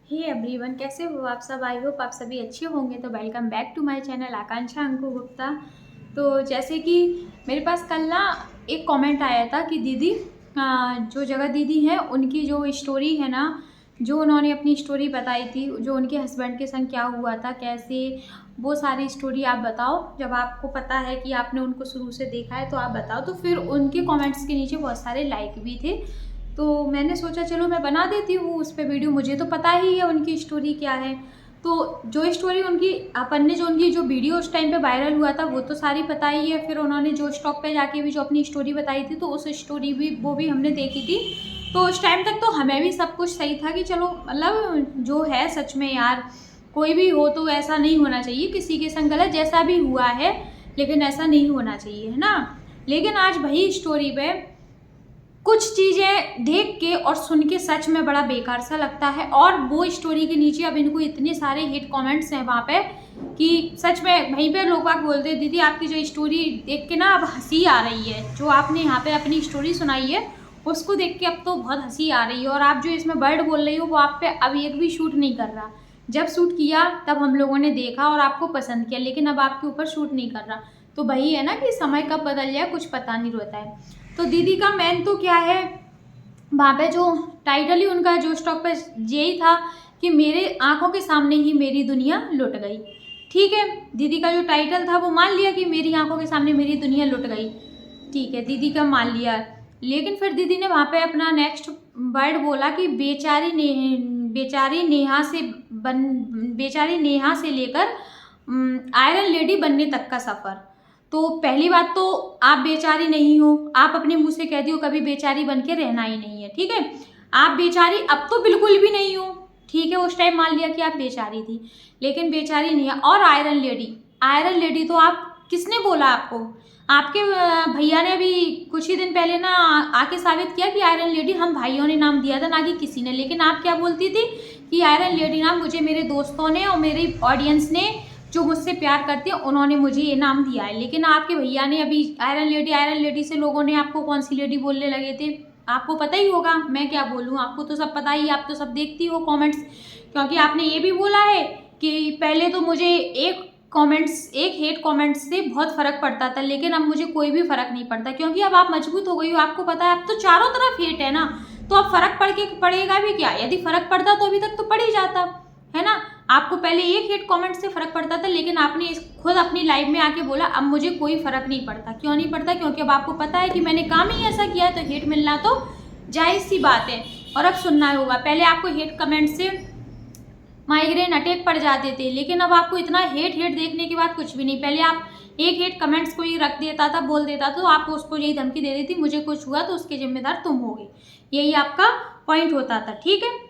Hey everyone, कैसे हो आप सब। आई होप आप सभी अच्छे होंगे। तो welcome back to my channel Akanksha Anku Gupta. तो जैसे कि मेरे पास कल ना एक कमेंट आया था कि दीदी जो जगह दीदी हैं उनकी जो स्टोरी है ना, जो उन्होंने अपनी स्टोरी बताई थी, जो उनके हस्बैंड के संग क्या हुआ था, कैसे, वो सारी स्टोरी आप बताओ। जब आपको पता है कि आपने उनको शुरू से देखा है तो आप बताओ। तो फिर उनके कमेंट्स के नीचे बहुत सारे लाइक भी थे, तो मैंने सोचा चलो मैं बना देती हूँ उस पे वीडियो। मुझे तो पता ही है उनकी स्टोरी क्या है। तो जो स्टोरी उनकी अपन ने जो उनकी जो वीडियो उस टाइम पे वायरल हुआ था वो तो सारी पता ही है। फिर उन्होंने जो स्टॉक पे जाके भी जो अपनी स्टोरी बताई थी तो उस स्टोरी भी वो भी हमने देखी थी। तो उस टाइम तक तो हमें भी सब कुछ सही था कि चलो मतलब जो है सच में यार, कोई भी हो तो ऐसा नहीं होना चाहिए किसी के संग गलत, जैसा भी हुआ है लेकिन ऐसा नहीं होना चाहिए, है ना। लेकिन आज वही स्टोरी पे कुछ चीज़ें देख के और सुन के सच में बड़ा बेकार सा लगता है। और वो स्टोरी के नीचे अब इनको इतने सारे हिट कमेंट्स हैं वहाँ पे कि सच में वहीं पे लोग बाग बोलते हैं दीदी आपकी जो स्टोरी देख के ना अब हंसी आ रही है। जो आपने यहाँ पे अपनी स्टोरी सुनाई है उसको देख के अब तो बहुत हंसी आ रही है। और आप जो इसमें वर्ड बोल रही हो वो आप पे अब एक भी शूट नहीं कर रहा। जब शूट किया तब हम लोगों ने देखा और आपको पसंद किया, लेकिन अब आपके ऊपर शूट नहीं कर रहा। तो वही है ना कि समय कब बदल जाए कुछ पता नहीं रहता है। तो दीदी का मेन तो क्या है, वहाँ पे जो टाइटल ही उनका जो स्टॉक पे यही था कि मेरे आंखों के सामने ही मेरी दुनिया लुट गई। ठीक है, दीदी का जो टाइटल था वो मान लिया कि मेरी आंखों के सामने मेरी दुनिया लुट गई। ठीक है, दीदी का मान लिया। लेकिन फिर दीदी ने वहाँ पे अपना नेक्स्ट वर्ड बोला कि बेचारी नेहा से लेकर आयरन लेडी बनने तक का सफ़र। तो पहली बात तो आप बेचारी नहीं हो, आप अपने मुंह से कहती हो कभी बेचारी बन के रहना ही नहीं है। ठीक है, आप बेचारी अब तो बिल्कुल भी नहीं हो। ठीक है, उस टाइम मान लिया कि आप बेचारी थी, लेकिन बेचारी नहीं है। और आयरन लेडी तो आप, किसने बोला आपको? आपके भैया ने अभी कुछ ही दिन पहले ना आके साबित किया कि आयरन लेडी हम भाइयों ने नाम दिया था, ना कि किसी ने। लेकिन आप क्या बोलती थी कि आयरन लेडी नाम मुझे मेरे दोस्तों ने और मेरी ऑडियंस ने जो मुझसे प्यार करते हैं उन्होंने मुझे ये नाम दिया है। लेकिन आपके भैया ने अभी आयरन लेडी से लोगों ने आपको कौन सी लेडी बोलने लगे थे, आपको पता ही होगा। मैं क्या बोलूँ, आपको तो सब पता ही, आप तो सब देखती हो कमेंट्स। क्योंकि आपने ये भी बोला है कि पहले तो मुझे एक हेट कमेंट्स से बहुत फ़र्क पड़ता था, लेकिन अब मुझे कोई भी फ़र्क नहीं पड़ता क्योंकि अब आप मजबूत हो गई हो। आपको पता है अब तो चारों तरफ हेट है ना, तो अब फ़र्क पड़ेगा भी क्या। यदि फ़र्क पड़ता तो अभी तक तो पड़ ही जाता, है ना। आपको पहले एक हेट कमेंट से फ़र्क पड़ता था, लेकिन आपने खुद अपनी लाइफ में आके बोला अब मुझे कोई फ़र्क नहीं पड़ता। क्यों नहीं पड़ता? क्योंकि अब आपको पता है कि मैंने काम ही ऐसा किया है, तो हेट मिलना तो जायज़ सी बात है और अब सुनना होगा। पहले आपको हेट कमेंट से माइग्रेन अटैक पड़ जाते थे, लेकिन अब आपको इतना हेट देखने के बाद कुछ भी नहीं। पहले आप एक हेट कमेंट्स कोई रख देता था, बोल देता तो आप उसको यही धमकी दे देती मुझे कुछ हुआ तो उसके जिम्मेदार तुम होगे। यही आपका पॉइंट होता था। ठीक है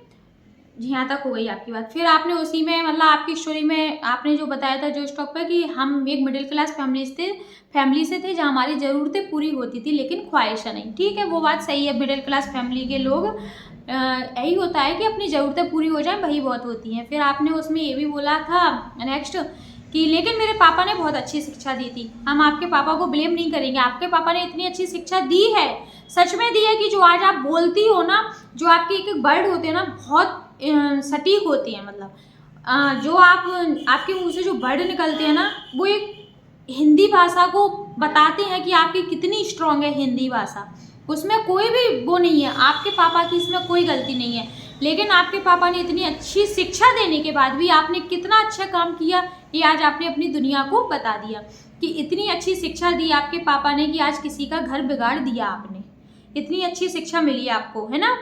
जी, यहाँ तक हो गई आपकी बात। फिर आपने उसी में मतलब आपकी स्टोरी में आपने जो बताया था जो स्टॉक पर कि हम एक मिडिल क्लास फैमिली से थे जहाँ हमारी ज़रूरतें पूरी होती थी लेकिन ख्वाहिशें नहीं। ठीक है, वो बात सही है। मिडिल क्लास फैमिली के लोग यही होता है कि अपनी ज़रूरतें पूरी हो जाएं वही बहुत होती हैं। फिर आपने उसमें ये भी बोला था नेक्स्ट कि लेकिन मेरे पापा ने बहुत अच्छी शिक्षा दी थी। हम आपके पापा को ब्लेम नहीं करेंगे, आपके पापा ने इतनी अच्छी शिक्षा दी है, सच में दी है कि जो आज आप बोलती हो ना, जो आपके एक एक वर्ड होते हैं ना बहुत सटीक होती है। मतलब जो आपके मुंह से जो वर्ड निकलते हैं ना वो एक हिंदी भाषा को बताते हैं कि आपकी कितनी स्ट्रांग है हिंदी भाषा। उसमें कोई भी वो नहीं है, आपके पापा की इसमें कोई गलती नहीं है। लेकिन आपके पापा ने इतनी अच्छी शिक्षा देने के बाद भी आपने कितना अच्छा काम किया, ये आज आपने अपनी दुनिया को बता दिया कि इतनी अच्छी शिक्षा दी आपके पापा ने कि आज किसी का घर बिगाड़ दिया आपने। इतनी अच्छी शिक्षा मिली आपको, है ना।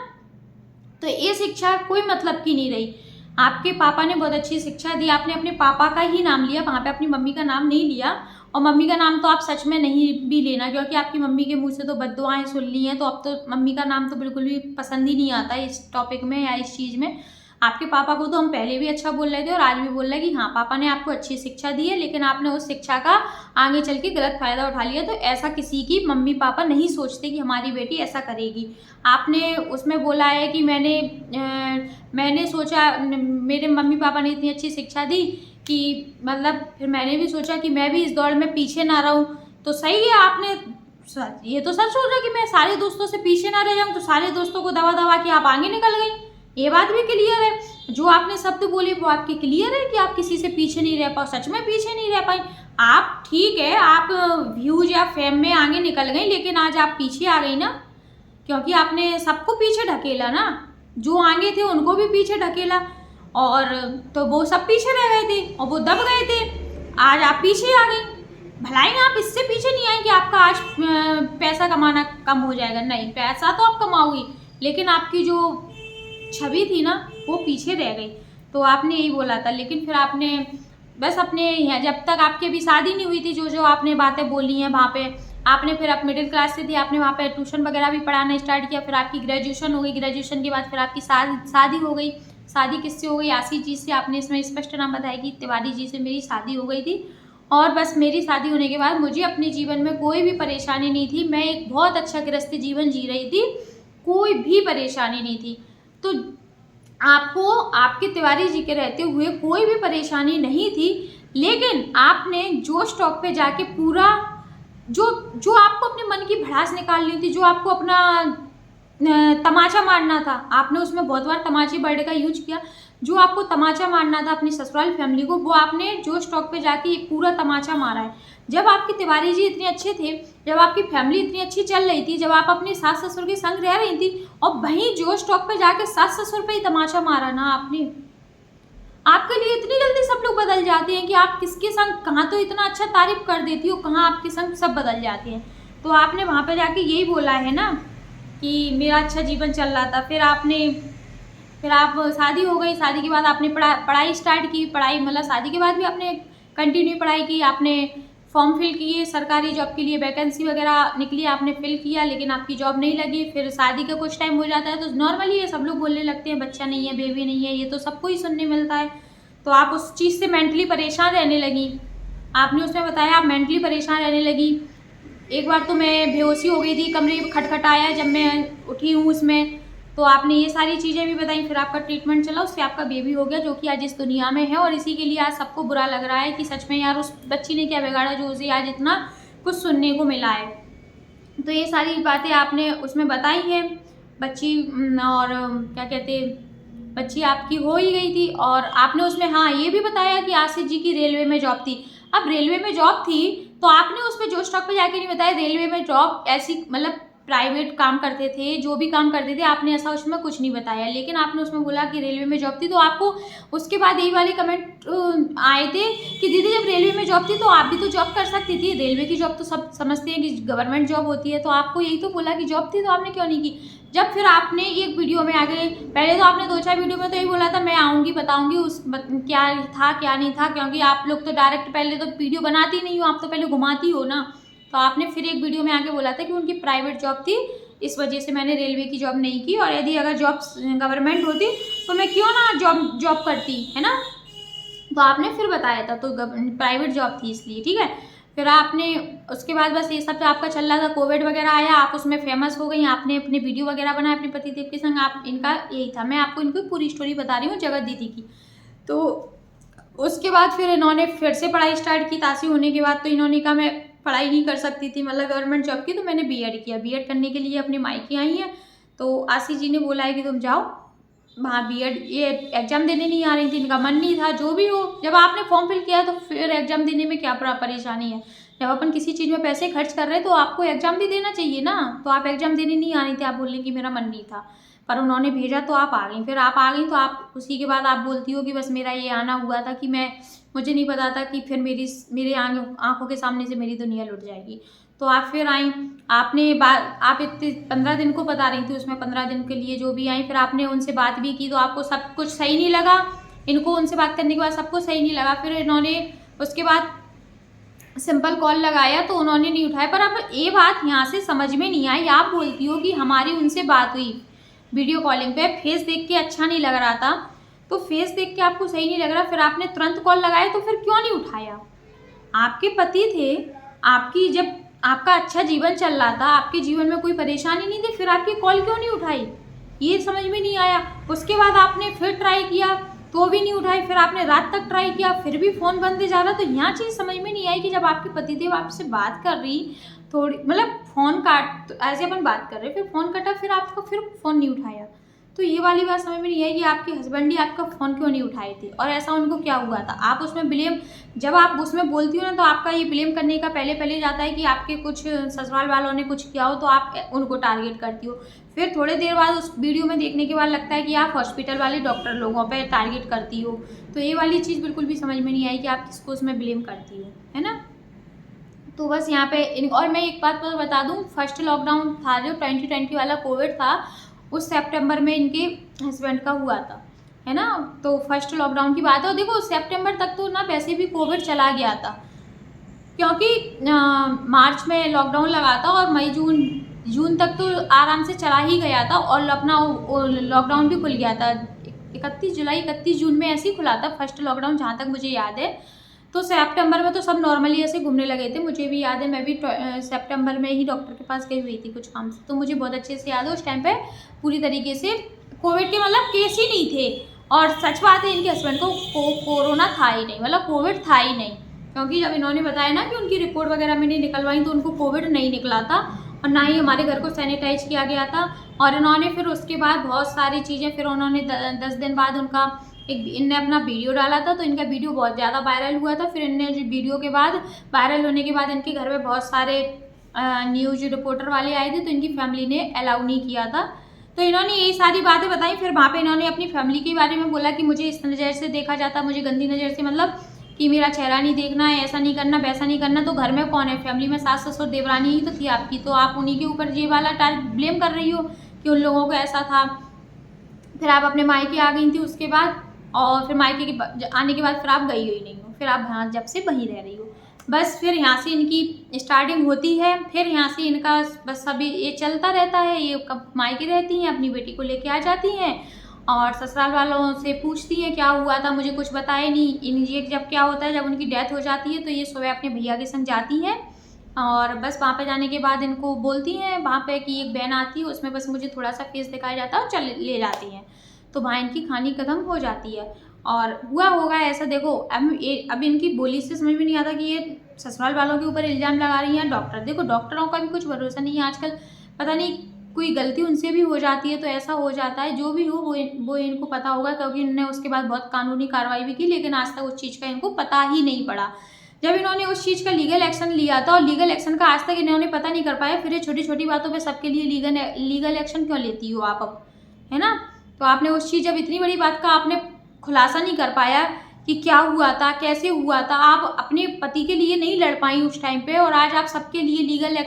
तो ये शिक्षा कोई मतलब की नहीं रही। आपके पापा ने बहुत अच्छी शिक्षा दी, आपने अपने पापा का ही नाम लिया, वहाँ पे अपनी मम्मी का नाम नहीं लिया। और मम्मी का नाम तो आप सच में नहीं भी लेना, क्योंकि आपकी मम्मी के मुंह से तो बद्दुआएं सुन ली हैं, तो अब तो मम्मी का नाम तो बिल्कुल भी पसंद ही नहीं आता इस टॉपिक में या इस चीज़ में। आपके पापा को तो हम पहले भी अच्छा बोल रहे थे और आज भी बोल रहे हैं कि हाँ पापा ने आपको अच्छी शिक्षा दी है, लेकिन आपने उस शिक्षा का आगे चल के गलत फ़ायदा उठा लिया। तो ऐसा किसी की मम्मी पापा नहीं सोचते कि हमारी बेटी ऐसा करेगी। आपने उसमें बोला है कि मैंने सोचा मेरे मम्मी पापा ने इतनी अच्छी शिक्षा दी कि मतलब फिर मैंने भी सोचा कि मैं भी इस दौड़ में पीछे ना रहूं। तो सही है, आपने ये तो सच सोचा कि मैं सारे दोस्तों से पीछे ना रह जाऊं, तो सारे दोस्तों को दबा दबा के आप आगे निकल गई। ये बात भी क्लियर है। जो आपने शब्द बोले वो आपके क्लियर है कि आप किसी से पीछे नहीं रह पाओ, सच में पीछे नहीं रह पाई। आप ठीक है, आप व्यूज या फेम में आगे निकल गई, लेकिन आज आप पीछे आ गई ना, क्योंकि आपने सबको पीछे ढकेला ना, जो आगे थे उनको भी पीछे ढकेला, और तो वो सब पीछे रह गए थे और वो दब गए थे। आज आप पीछे आ गई। भलाई आप इससे पीछे नहीं आए कि आपका आज पैसा कमाना कम हो जाएगा, नहीं, पैसा तो आप कमाओगी, लेकिन आपकी जो छवि थी ना वो पीछे रह गई। तो आपने यही बोला था, लेकिन फिर आपने बस अपने यहाँ, जब तक आपकी अभी शादी नहीं हुई थी, जो जो आपने बातें बोली हैं वहाँ पे, आपने फिर आप मिडिल क्लास से थी, आपने वहाँ पे ट्यूशन वगैरह भी पढ़ाना स्टार्ट किया, फिर आपकी ग्रेजुएशन हो गई, ग्रेजुएशन के बाद फिर आपकी शादी हो गई। शादी किससे हो गई? आशीष जी से। आपने इसमें स्पष्ट नाम बताया कि तिवारी जी से मेरी शादी हो गई थी, और बस मेरी शादी होने के बाद मुझे अपने जीवन में कोई भी परेशानी नहीं थी, मैं एक बहुत अच्छा गृहस्थ जीवन जी रही थी, कोई भी परेशानी नहीं थी। तो आपको आपके तिवारी जी के रहते हुए कोई भी परेशानी नहीं थी, लेकिन आपने जो स्टॉक पे जाके पूरा जो जो आपको अपने मन की भड़ास निकालनी थी, जो आपको अपना तमाचा मारना था, आपने उसमें बहुत बार तमाचे वर्ड का यूज किया, जो आपको तमाचा मारना था अपनी ससुराल फैमिली को, वो आपने जो स्टॉक पे जाके पूरा तमाचा मारा है। जब आपके तिवारी जी इतने अच्छे थे, जब आपकी फैमिली इतनी अच्छी चल रही थी, जब आप अपने सास ससुर के संग रह रही थी, और वहीं जो स्टॉक पे जाके सास ससुर पे ही तमाचा मारा ना आपने, आपके लिए इतनी जल्दी सब लोग बदल जाते हैं कि आप किसके संग कहाँ तो इतना अच्छा तारीफ कर देती हो, कहाँ आपके संग सब बदल जाते हैं। तो आपने वहाँ पे जाके यही बोला है ना कि मेरा अच्छा जीवन चल रहा था, फिर आप शादी हो गई, शादी के बाद आपने पढ़ाई स्टार्ट की, पढ़ाई मतलब शादी के बाद भी आपने कंटिन्यू पढ़ाई की, आपने फॉर्म फिल किए, सरकारी जॉब के लिए वैकेंसी वगैरह निकली, आपने फिल किया, लेकिन आपकी जॉब नहीं लगी। फिर शादी का कुछ टाइम हो जाता है तो नॉर्मली ये सब लोग बोलने लगते हैं बच्चा नहीं है, बेबी नहीं है, ये तो सबको ही सुनने मिलता है। तो आप उस चीज़ से मेंटली परेशान रहने लगी। आपने उसमें बताया आप मेंटली परेशान रहने लगी। एक बार तो मैं बेहोशी हो गई थी, कमरे खटखटाया जब मैं उठी हूँ उसमें, तो आपने ये सारी चीज़ें भी बताई। फिर आपका ट्रीटमेंट चला, उससे आपका बेबी हो गया, जो कि आज इस दुनिया में है, और इसी के लिए आज सबको बुरा लग रहा है कि सच में यार उस बच्ची ने क्या बिगाड़ा जो उसे आज इतना कुछ सुनने को मिला है। तो ये सारी बातें आपने उसमें बताई हैं। बच्ची और क्या कहते, बच्ची आपकी हो ही गई थी, और आपने उसमें हाँ ये भी बताया कि आशीष जी की रेलवे में जॉब थी। अब रेलवे में जॉब थी तो आपने उसमें जो स्टॉक पे जाके नहीं बताया, रेलवे में जॉब ऐसी मतलब प्राइवेट काम करते थे, जो भी काम करते थे, आपने ऐसा उसमें कुछ नहीं बताया, लेकिन आपने उसमें बोला कि रेलवे में जॉब थी। तो आपको उसके बाद यही वाले कमेंट आए थे कि दीदी जब रेलवे में जॉब थी तो आप भी तो जॉब कर सकती थी, रेलवे की जॉब तो सब समझते हैं कि गवर्नमेंट जॉब होती है, तो आपको यही तो बोला कि जॉब थी तो आपने क्यों नहीं की। जब फिर आपने एक वीडियो में आगे, पहले तो आपने 2-4 वीडियो में तो यही बोला था मैं आऊँगी बताऊँगी क्या था क्या नहीं था, क्योंकि आप लोग तो डायरेक्ट पहले तो वीडियो बनाती नहीं हो, आप तो पहले घुमाती हो ना। तो आपने फिर एक वीडियो में आके बोला था कि उनकी प्राइवेट जॉब थी, इस वजह से मैंने रेलवे की जॉब नहीं की, और यदि अगर जॉब गवर्नमेंट होती तो मैं क्यों ना जॉब करती, है ना। तो आपने फिर बताया था, तो प्राइवेट जॉब थी इसलिए, ठीक है। फिर आपने उसके बाद बस ये सब आपका चल रहा था, कोविड वगैरह आया, आप उसमें फेमस हो गई, आपने अपने वीडियो वगैरह बनाए अपने पतिदेव के संग, आप इनका यही था। मैं आपको इनकी पूरी स्टोरी बता रही हूँ जगत दीदी की। तो उसके बाद फिर इन्होंने फिर से पढ़ाई स्टार्ट की, तासी होने के बाद तो इन्होंने कहा मैं पढ़ाई नहीं कर सकती थी, मतलब गवर्नमेंट जॉब की, तो मैंने बीएड किया। बीएड करने के लिए अपने मायके आई हैं, तो आशीष जी ने बोला है कि तुम जाओ वहाँ बीएड, ये एग्ज़ाम देने नहीं आ रही थी, इनका मन नहीं था, जो भी हो। जब आपने फॉर्म फिल किया तो फिर एग्ज़ाम देने में क्या परेशानी है। जब अपन किसी चीज़ में पैसे खर्च कर रहे हैं तो आपको एग्ज़ाम भी देना चाहिए ना। तो आप एग्ज़ाम देने नहीं आ रही थी, आप बोल रही कि मेरा मन नहीं था, पर उन्होंने भेजा तो आप आ गई। फिर आप आ गई तो आप उसी के बाद आप बोलती हो कि बस मेरा ये आना हुआ था कि मुझे नहीं पता था कि फिर मेरे आंखों के सामने से मेरी दुनिया लुट जाएगी। तो आप फिर आई, आप इतने 15 दिन को बता रही थी, उसमें 15 दिन के लिए जो भी आई, फिर आपने उनसे बात भी की तो आपको सब कुछ सही नहीं लगा। इनको उनसे बात करने के बाद सबको सही नहीं लगा। फिर इन्होंने उसके बाद सिंपल कॉल लगाया तो उन्होंने नहीं उठाया। पर अब ये बात यहाँ से समझ में नहीं आई, आप बोलती हो कि हमारी उनसे बात हुई वीडियो कॉलिंग पे, फेस देख के अच्छा नहीं लग रहा था, तो फेस देख के आपको सही नहीं लग रहा, फिर आपने तुरंत कॉल लगाया, तो फिर क्यों नहीं उठाया। आपके पति थे, आपकी जब आपका अच्छा जीवन चल रहा था, आपके जीवन में कोई परेशानी नहीं थी, फिर आपकी कॉल क्यों नहीं उठाई, ये समझ में नहीं आया। उसके बाद आपने फिर ट्राई किया तो भी नहीं उठाई, फिर आपने रात तक ट्राई किया, फिर भी फ़ोन बंद जा रहा। तो यहाँ चीज़ समझ में नहीं आई कि जब आपके पतिदेव आपसे बात कर रही, थोड़ी मतलब फ़ोन काट, तो ऐसे अपन बात कर रहे, फिर फ़ोन कटा, फिर आपका फिर फ़ोन नहीं उठाया, तो ये वाली बात समझ में नहीं आई कि आपके हस्बैंड ही आपका फ़ोन क्यों नहीं उठाए थे और ऐसा उनको क्या हुआ था। आप उसमें ब्लेम, जब आप उसमें बोलती हो ना, तो आपका ये ब्लेम करने का पहले जाता है कि आपके कुछ ससुराल वालों ने कुछ किया हो तो आप उनको टारगेट करती हो। फिर थोड़ी देर बाद उस वीडियो में देखने के बाद लगता है कि आप हॉस्पिटल वाले डॉक्टर लोगों पे टारगेट करती हो। तो ये वाली चीज़ बिल्कुल भी समझ में नहीं आई कि आप किसको उसमें ब्लेम करती हो, है ना। तो बस यहाँ पे और मैं एक बात तो बता दूँ, फर्स्ट लॉकडाउन था जो 2020 वाला कोविड था, उस सितंबर में इनके हस्बैंड का हुआ था, है ना। तो फर्स्ट लॉकडाउन की बात है। और देखो सितंबर तक तो ना वैसे भी कोविड चला गया था, क्योंकि मार्च में लॉकडाउन लगा था और मई जून तक तो आराम से चला ही गया था और अपना लॉकडाउन भी खुल गया था। 31 जून में ऐसे ही खुला था फर्स्ट लॉकडाउन, जहाँ तक मुझे याद है। तो सितंबर में तो सब नॉर्मली ऐसे घूमने लगे थे। मुझे भी याद है, मैं भी सितंबर में ही डॉक्टर के पास गई हुई थी कुछ काम से, तो मुझे बहुत अच्छे से याद है उस टाइम पे पूरी तरीके से कोविड के मतलब केस ही नहीं थे। और सच बात है, इनके हस्बैंड को कोरोना था ही नहीं, मतलब कोविड था ही नहीं, क्योंकि जब इन्होंने बताया ना कि उनकी रिपोर्ट वगैरह मैंने निकलवाई तो उनको कोविड नहीं निकला था और ना ही हमारे घर को सैनिटाइज किया गया था। और इन्होंने फिर उसके बाद बहुत सारी चीज़ें, फिर उन्होंने 10 दिन बाद उनका इनने अपना वीडियो डाला था, तो इनका वीडियो बहुत ज़्यादा वायरल हुआ था। फिर इनने वीडियो के बाद वायरल होने के बाद इनके घर में बहुत सारे न्यूज़ रिपोर्टर वाले आए थे, तो इनकी फैमिली ने अलाउ नहीं किया था। तो इन्होंने यही सारी बातें बताई। फिर वहाँ पे इन्होंने अपनी फैमिली के बारे में बोला कि मुझे इस नज़र से देखा जाता, मुझे गंदी नज़र से, मतलब कि मेरा चेहरा नहीं देखना है, ऐसा नहीं करना, वैसा नहीं करना। तो घर में कौन है, फैमिली में सास ससुर देवरानी ही तो थी आपकी, तो आप उन्हीं के ऊपर ये वाला ब्लेम कर रही हो कि उन लोगों को ऐसा था। फिर आप अपने मायके आ गई थी उसके बाद, और फिर मायके के आने के बाद फिर आप गई हुई नहीं हो, फिर आप यहाँ जब से वहीं रह रही हो। बस फिर यहाँ से इनकी स्टार्टिंग होती है। फिर यहाँ से इनका बस अभी ये चलता रहता है। ये कब मायके रहती हैं, अपनी बेटी को लेके आ जाती हैं और ससुराल वालों से पूछती हैं क्या हुआ था, मुझे कुछ बताया नहीं। ये जब क्या होता है, जब उनकी डेथ हो जाती है तो ये सुबह अपने भैया के संग जाती हैं और बस वहाँ पे जाने के बाद इनको बोलती हैं वहाँ पे कि एक बहन आती है, उसमें बस मुझे थोड़ा सा फेस दिखाया जाता है और चल ले जाती हैं। तो वहाँ इनकी कहानी खत्म हो जाती है। और हुआ होगा ऐसा, देखो अब इनकी बोली से समझ में नहीं आता कि ये ससुराल वालों के ऊपर इल्ज़ाम लगा रही हैं डॉक्टर। देखो डॉक्टरों का भी कुछ भरोसा नहीं है आजकल, पता नहीं कोई गलती उनसे भी हो जाती है तो ऐसा हो जाता है। जो भी हो वो इनको पता होगा, क्योंकि इन्होंने उसके बाद बहुत कानूनी कार्रवाई भी की, लेकिन आज तक उस चीज़ का इनको पता ही नहीं पड़ा। जब इन्होंने उस चीज़ का लीगल एक्शन लिया था और लीगल एक्शन का आज तक इन्होंने पता नहीं कर पाया, फिर ये छोटी छोटी बातों पे सबके लिए लीगल एक्शन क्यों लेती हो आप अब, है ना। तो आपने उस चीज़, जब इतनी बड़ी बात का आपने खुलासा नहीं कर पाया कि क्या हुआ था, कैसे हुआ था, आप अपने पति के लिए नहीं लड़ पाई उस टाइम पे, और आज आप सबके लिए लीगल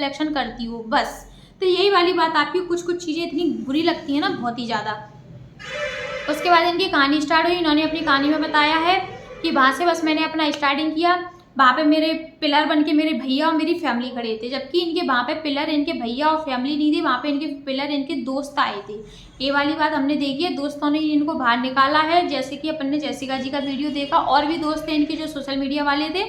एक्शन करती हो बस। तो यही वाली बात, आपकी कुछ कुछ चीज़ें इतनी बुरी लगती है ना, बहुत ही ज़्यादा। उसके बाद इनकी कहानी स्टार्ट हुई। इन्होंने अपनी कहानी में बताया है कि वहाँ से बस मैंने अपना स्टार्टिंग किया, वहाँ पे मेरे पिलर बन के मेरे भैया और मेरी फैमिली खड़े थे, जबकि इनके वहाँ पे पिलर इनके भैया और फैमिली नहीं थी, वहाँ पे इनके पिलर इनके दोस्त आए थे। ये वाली बात हमने देखी है, दोस्तों ने इनको बाहर निकाला है। जैसे कि अपन ने जैसिका जी का वीडियो देखा, और भी दोस्त थे इनके जो सोशल मीडिया वाले थे,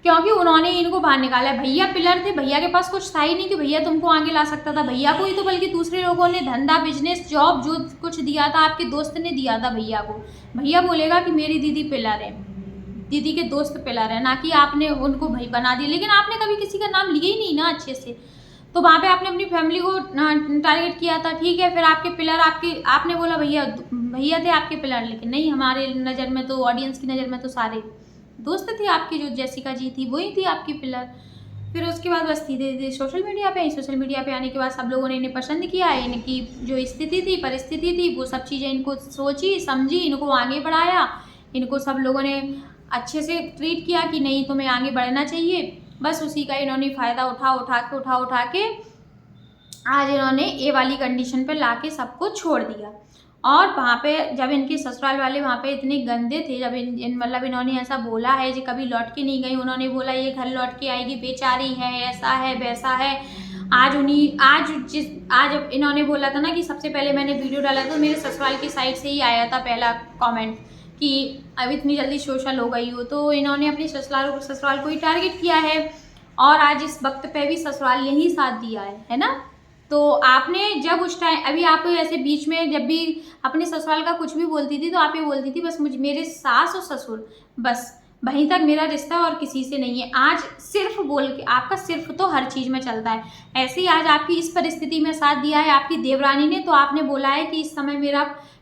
क्योंकि उन्होंने इनको बाहर निकाला है। भैया पिलर थे, भैया के पास कुछ था ही नहीं कि भैया तुमको आगे ला सकता था। भैया को ही तो बल्कि दूसरे लोगों ने धंधा, बिजनेस, जॉब जो कुछ दिया था, आपके दोस्त ने दिया था भैया को। भैया बोलेगा कि मेरी दीदी पिलर है, दीदी के दोस्त पिलर है, ना कि आपने उनको भाई बना दिया। लेकिन आपने कभी किसी का नाम लिया ही नहीं ना अच्छे से, तो वहाँ पे आपने अपनी फैमिली को टारगेट किया था, ठीक है। फिर आपके पिलर, आपने बोला भैया थे आपके पिलर, लेकिन नहीं, हमारे नज़र में तो, ऑडियंस की नज़र में तो सारे दोस्त थे आपकी। जो जैसिका जी थी वही थी आपकी पिलर। फिर उसके बाद बस धीरे धीरे सोशल मीडिया पे आई। सोशल मीडिया पे आने के बाद सब लोगों ने इन्हें पसंद किया। इनकी जो स्थिति थी, परिस्थिति थी, वो सब चीज़ें इनको सोची समझी, इनको आगे बढ़ाया। इनको सब लोगों ने अच्छे से ट्रीट किया कि नहीं, तुम्हें आगे बढ़ना चाहिए। बस उसी का इन्होंने फ़ायदा उठा के आज इन्होंने ये वाली कंडीशन पे लाके सबको छोड़ दिया। और वहाँ पे जब इनके ससुराल वाले वहाँ पे इतने गंदे थे, जब मतलब इन्होंने ऐसा बोला है कि कभी लौट के नहीं गई, उन्होंने बोला ये घर लौट के आएगी, बेचारी है, ऐसा है वैसा है। आज इन्होंने बोला था ना कि सबसे पहले मैंने वीडियो डाला तो मेरे ससुराल की साइड से ही आया था पहला कमेंट कि अब इतनी जल्दी सोशल हो गई हो। तो इन्होंने अपने ससुराल को ही टारगेट किया है, और आज इस वक्त पे भी ससुराल ने ही साथ दिया है ना। तो आपने जब उस टाइम, अभी आप ऐसे बीच में जब भी अपने ससुराल का कुछ भी बोलती थी तो आप ये बोलती थी बस मेरे सास और ससुर, बस वहीं तक मेरा रिश्ता और किसी से नहीं है। आज सिर्फ बोल के, आपका सिर्फ तो हर चीज़ में चलता है। ऐसे ही आज आपकी इस परिस्थिति में साथ दिया है आपकी देवरानी ने, तो आपने बोला है कि इस समय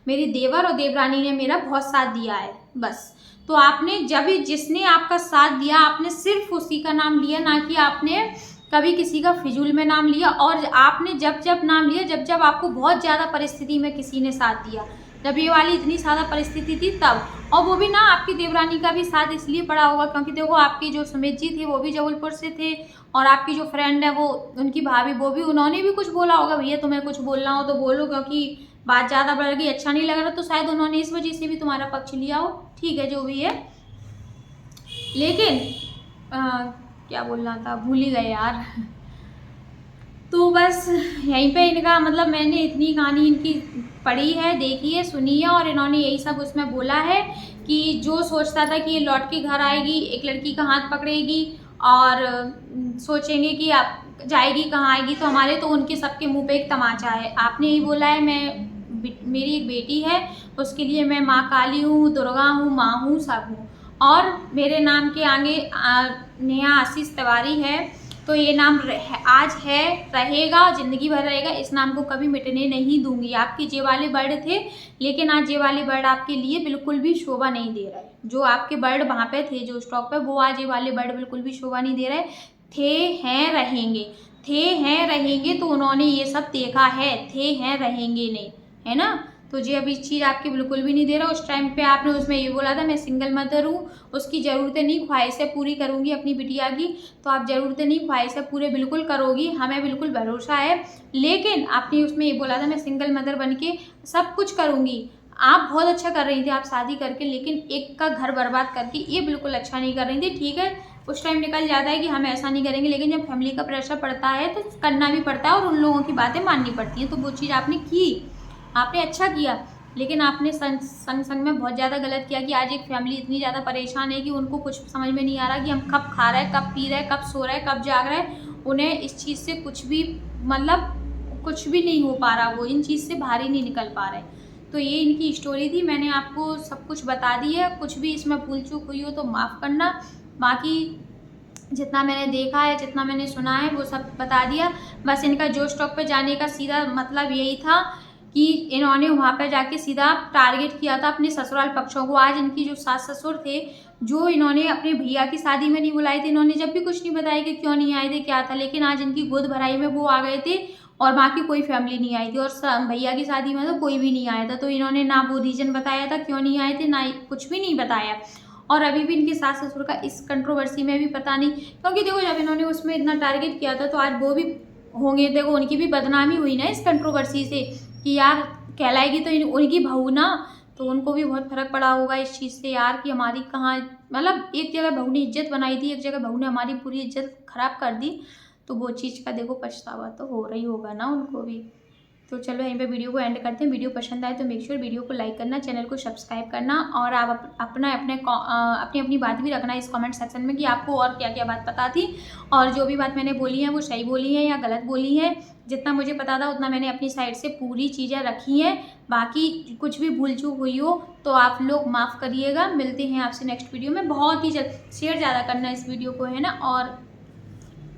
मेरी देवर और देवरानी ने मेरा बहुत साथ दिया है, बस। तो आपने जब भी जिसने आपका साथ दिया, आपने सिर्फ उसी का नाम लिया, ना कि आपने कभी किसी का फिजूल में नाम लिया। और आपने जब जब नाम लिया, जब जब आपको बहुत ज़्यादा परिस्थिति में किसी ने साथ दिया, जब ये वाली इतनी ज़्यादा परिस्थिति थी तब, और वो भी ना आपकी देवरानी का भी साथ इसलिए पड़ा होगा क्योंकि देखो आपकी जो सुमित जी थे वो भी जबलपुर से थे, और आपकी जो फ्रेंड है वो उनकी भाभी, वो भी, उन्होंने भी कुछ बोला होगा, भैया तुम्हें कुछ बोलना हो तो बोलो क्योंकि बात ज़्यादा बढ़ गई, अच्छा नहीं लग रहा, तो शायद उन्होंने इस वजह से भी तुम्हारा पक्ष लिया हो। ठीक है, जो भी है, लेकिन क्या बोलना था, भूल ही गए यार। तो बस यहीं पे इनका मतलब मैंने इतनी कहानी इनकी पढ़ी है, देखी है, सुनी है, और इन्होंने यही सब उसमें बोला है कि जो सोचता था कि ये लौट के घर आएगी, एक लड़की का हाथ पकड़ेगी और सोचेंगे कि आप जाएगी कहाँ आएगी, तो हमारे तो उनके सबके मुंह पे एक तमाचा है। आपने यही बोला है मेरी एक बेटी है, उसके लिए मैं माँ काली हूँ, दुर्गा हूँ, माँ हूँ, सब हूँ, और मेरे नाम के आगे नेहा आशीष तिवारी है, तो ये नाम आज है, रहेगा, ज़िंदगी भर रहेगा, इस नाम को कभी मिटने नहीं दूंगी। आपके जे वाले वर्ड थे, लेकिन आज जे वाले वर्ड आपके लिए बिल्कुल भी शोभा नहीं दे रहा है। जो आपके वर्ड वहाँ पे थे, जो स्टॉक पे, वो आज ये वाले वर्ड बिल्कुल भी शोभा नहीं दे रहे। थे, हैं, रहेंगे, थे, हैं, रहेंगे, तो उन्होंने ये सब देखा है, थे, हैं, रहेंगे नहीं, है ना। तो जी अब इस चीज़ आपकी बिल्कुल भी नहीं दे रहा। उस टाइम पे आपने उसमें ये बोला था मैं सिंगल मदर हूँ, उसकी ज़रूरतें नहीं, ख्वाहिशें पूरी करूँगी अपनी बिटिया की, तो आप ज़रूरतें नहीं, ख्वाहिशें पूरे बिल्कुल करोगी, हमें बिल्कुल भरोसा है। लेकिन आपने उसमें ये बोला था मैं सिंगल मदर बन के सब कुछ करूँगी। आप बहुत अच्छा कर रही थी आप शादी करके, लेकिन एक का घर बर्बाद करके ये बिल्कुल अच्छा नहीं कर रही थी। ठीक है, उस टाइम निकल जाता है कि हम ऐसा नहीं करेंगे, लेकिन जब फैमिली का प्रेशर पड़ता है तो करना भी पड़ता है और उन लोगों की बातें माननी पड़ती हैं। तो वो चीज़ आपने की, आपने अच्छा किया, लेकिन आपने संग में बहुत ज़्यादा गलत किया कि आज एक फैमिली इतनी ज़्यादा परेशान है कि उनको कुछ समझ में नहीं आ रहा कि हम कब खा रहे हैं, कब पी रहे हैं, कब सो रहे हैं, कब जाग रहे हैं। उन्हें इस चीज़ से कुछ भी मतलब कुछ भी नहीं हो पा रहा, वो इन चीज़ से बाहर ही नहीं निकल पा रहे। तो ये इनकी स्टोरी थी, मैंने आपको सब कुछ बता दी है। कुछ भी इसमें भूल चूक हुई हो तो माफ़ करना, बाकी जितना मैंने देखा है, जितना मैंने सुना है, वो सब बता दिया। बस इनका जो स्टॉक पे जाने का सीधा मतलब यही था कि इन्होंने वहाँ पे जाके सीधा टारगेट किया था अपने ससुराल पक्षों को। आज इनकी जो सास ससुर थे, जो इन्होंने अपने भैया की शादी में नहीं बुलाए थे, इन्होंने जब भी कुछ नहीं बताया कि क्यों नहीं आए थे, क्या था, लेकिन आज इनकी गोद भराई में वो आ गए थे और बाकी कोई फैमिली नहीं आई थी, और भैया की शादी में तो कोई भी नहीं आया था। तो इन्होंने ना वो रीज़न बताया था क्यों नहीं आए थे, ना कुछ भी नहीं बताया। और अभी भी इनके सास ससुर का इस कंट्रोवर्सी में भी पता नहीं, क्योंकि देखो जब इन्होंने उसमें इतना टारगेट किया था तो आज वो भी होंगे, देखो उनकी भी बदनामी हुई ना इस कंट्रोवर्सी से कि यार कहलाएगी तो उनकी बहू ना, तो उनको भी बहुत फर्क पड़ा होगा इस चीज़ से यार कि हमारी कहाँ, मतलब एक जगह बहू ने इज्जत बनाई थी, एक जगह बहू ने हमारी पूरी इज्जत खराब कर दी। तो वो चीज़ का देखो पछतावा तो हो रही होगा ना उनको भी। तो चलो यहीं पे वीडियो को एंड करते हैं। वीडियो पसंद आए तो मेक श्योर वीडियो को लाइक करना, चैनल को सब्सक्राइब करना, और आप अपनी बात भी रखना इस कमेंट सेक्शन में कि आपको और क्या क्या बात पता थी, और जो भी बात मैंने बोली है वो सही बोली है या गलत बोली है। जितना मुझे पता था उतना मैंने अपनी साइड से पूरी चीज़ें रखी हैं। बाकी कुछ भी भूल चूक हुई हो तो आप लोग माफ़ करिएगा। मिलते हैं आपसे नेक्स्ट वीडियो में बहुत ही जल्द। शेयर ज़्यादा करना इस वीडियो को, है ना, और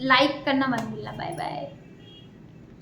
लाइक करना मत भूलना। Bye bye.